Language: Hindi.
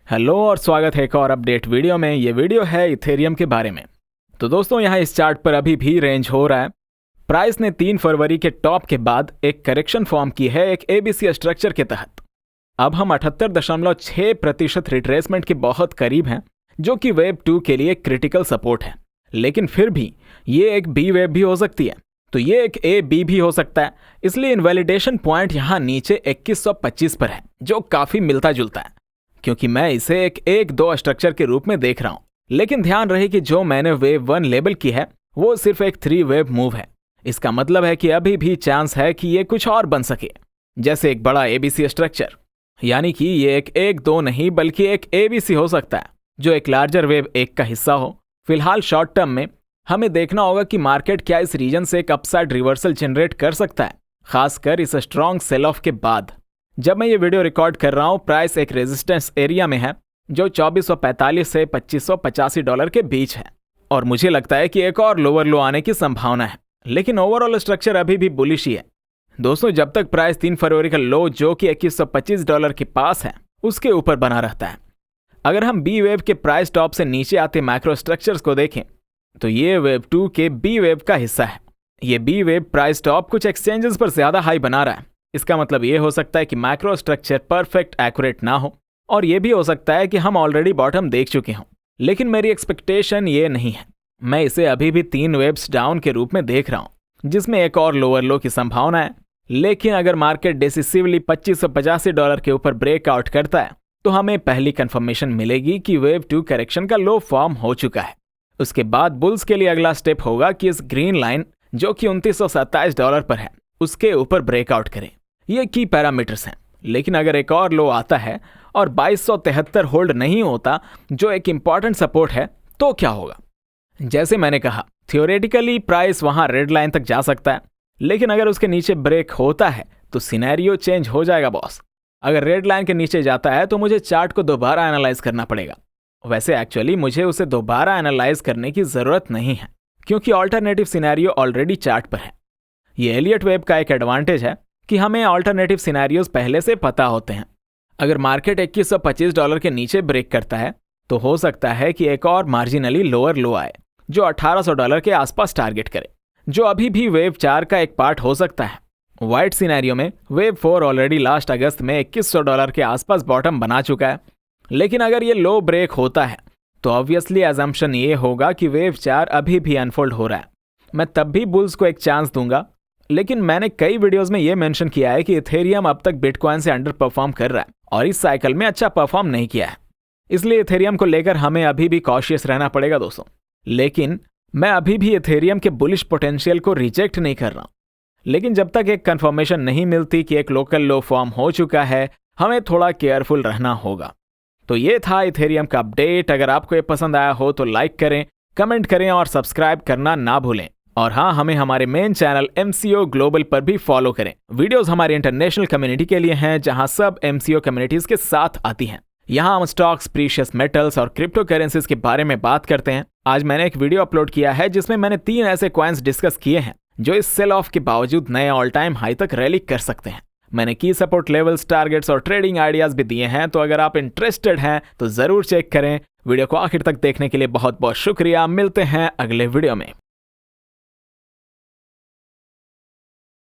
हेलो और स्वागत है एक और अपडेट वीडियो में। ये वीडियो है इथेरियम के बारे में। तो दोस्तों यहाँ इस चार्ट पर अभी भी रेंज हो रहा है। प्राइस ने 3 फरवरी के टॉप के बाद एक करेक्शन फॉर्म की है एक एबीसी स्ट्रक्चर के तहत। अब हम 78.6% रिट्रेसमेंट के बहुत करीब हैं, जो कि वेव 2 के लिए क्रिटिकल सपोर्ट है। लेकिन फिर भी ये एक बी वेव भी हो सकती है, तो ये एक ए बी भी हो सकता है। इसलिए इनवैलिडेशन पॉइंट यहाँ नीचे 2125 पर है, जो काफी मिलता जुलता है, क्योंकि मैं इसे एक 1-2 स्ट्रक्चर के रूप में देख रहा हूं। लेकिन ध्यान रहे कि जो मैंने वेव 1 लेबल की है वो सिर्फ एक 3 वेव मूव है। इसका मतलब है कि अभी भी चांस है कि ये कुछ और बन सके, जैसे एक बड़ा एबीसी स्ट्रक्चर। यानी कि ये एक 1-2 नहीं बल्कि एक एबीसी हो सकता है, जो एक लार्जर वेव 1 का हिस्सा हो। फिलहाल शॉर्ट टर्म में हमें देखना होगा कि मार्केट क्या इस रीजन से एक अपसाइड रिवर्सल जनरेट कर सकता है, खासकर इस स्ट्रॉन्ग सेल ऑफ के बाद। जब मैं ये वीडियो रिकॉर्ड कर रहा हूं, प्राइस एक रेजिस्टेंस एरिया में है जो 2445 से 2585 डॉलर के बीच है, और मुझे लगता है कि एक और लोअर लो आने की संभावना है। लेकिन ओवरऑल स्ट्रक्चर अभी भी बुलिश ही है। दोस्तों, जब तक प्राइस 3 फरवरी का लो जो कि 2125 डॉलर के पास है उसके ऊपर बना रहता है। अगर हम बी वेव के प्राइस टॉप से नीचे आते मैक्रो स्ट्रक्चर्स को देखें तो ये वेव 2 के बी वेव का हिस्सा है। ये बी वेव प्राइस टॉप कुछ एक्सचेंजेस पर ज्यादा हाई बना रहा है। इसका मतलब ये हो सकता है कि मैक्रो स्ट्रक्चर परफेक्ट एक्यूरेट ना हो, और ये भी हो सकता है कि हम ऑलरेडी बॉटम देख चुके हों। लेकिन मेरी एक्सपेक्टेशन ये नहीं है। मैं इसे अभी भी 3 वेव्स डाउन के रूप में देख रहा हूं, जिसमें एक और लोअर लो की संभावना है। लेकिन अगर मार्केट डिसिसिवली 2585 डॉलर के ऊपर ब्रेकआउट करता है तो हमें पहली कंफर्मेशन मिलेगी कि वेव 2 करेक्शन का लो फॉर्म हो चुका है। उसके बाद बुल्स के लिए अगला स्टेप होगा कि इस ग्रीन लाइन जो कि 2927 डॉलर पर है उसके ऊपर ब्रेकआउट करें। ये की पैरामीटर्स हैं। लेकिन अगर एक और लो आता है और 2273 होल्ड नहीं होता, जो एक इंपॉर्टेंट सपोर्ट है, तो क्या होगा? जैसे मैंने कहा, थियोरेटिकली प्राइस वहां रेड लाइन तक जा सकता है, लेकिन अगर उसके नीचे ब्रेक होता है तो सिनेरियो चेंज हो जाएगा बॉस। अगर रेड लाइन के नीचे जाता है तो मुझे चार्ट को दोबारा एनालाइज करना पड़ेगा। वैसे एक्चुअली मुझे उसे दोबारा एनालाइज करने की जरूरत नहीं है, क्योंकि ऑल्टरनेटिव सिनेरियो ऑलरेडी चार्ट पर है। ये एलियट वेव का एक एडवांटेज है कि हमें अल्टरनेटिव सिनेरियोज पहले से पता होते हैं। अगर मार्केट 2125 डॉलर के नीचे ब्रेक करता है तो हो सकता है कि एक और मार्जिनली लोअर लो आए जो 1800 डॉलर के आसपास टारगेट करे, जो अभी भी वेव 4 का एक पार्ट हो सकता है। वाइट सिनेरियो में वेव 4 ऑलरेडी लास्ट अगस्त में 2100 डॉलर के आसपास बॉटम बना चुका है। लेकिन अगर ये लो ब्रेक होता है तो ऑब्वियसली अजम्पशन ये होगा कि वेव 4 अभी भी अनफोल्ड हो रहा है। मैं तब भी बुल्स को एक चांस दूंगा। लेकिन मैंने कई वीडियोस में यह मेंशन किया है कि इथेरियम अब तक बिटकॉइन से अंडर परफॉर्म कर रहा है और इस साइकिल में अच्छा परफॉर्म नहीं किया है। इसलिए इथेरियम को लेकर हमें अभी भी कॉशियस रहना पड़ेगा दोस्तों। लेकिन मैं अभी भी इथेरियम के बुलिश पोटेंशियल को रिजेक्ट नहीं कर रहा हूं। लेकिन जब तक एक कंफर्मेशन नहीं मिलती कि एक लोकल लो फॉर्म हो चुका है, हमें थोड़ा केयरफुल रहना होगा। तो ये था इथेरियम का अपडेट। अगर आपको ये पसंद आया हो तो लाइक करें, कमेंट करें और सब्सक्राइब करना ना भूलें। और हाँ, हमें हमारे मेन चैनल MCO ग्लोबल पर भी फॉलो करें। वीडियोस हमारी इंटरनेशनल कम्युनिटी के लिए हैं, जहां सब MCO कम्युनिटीज के साथ आती हैं। यहां हम स्टॉक्स, प्रीशियस मेटल्स और क्रिप्टो करेंसीज के बारे में बात करते हैं। आज मैंने एक वीडियो अपलोड किया है जिसमें मैंने 3 ऐसे कॉइन्स डिस्कस किए हैं जो इस सेल ऑफ के बावजूद नए ऑल टाइम हाई तक रैली कर सकते हैं। मैंने की सपोर्ट लेवल्स, टारगेट्स और ट्रेडिंग आइडियाज भी दिए हैं, तो अगर आप इंटरेस्टेड हैं तो जरूर चेक करें। वीडियो को आखिर तक देखने के लिए बहुत बहुत शुक्रिया। मिलते हैं अगले वीडियो में।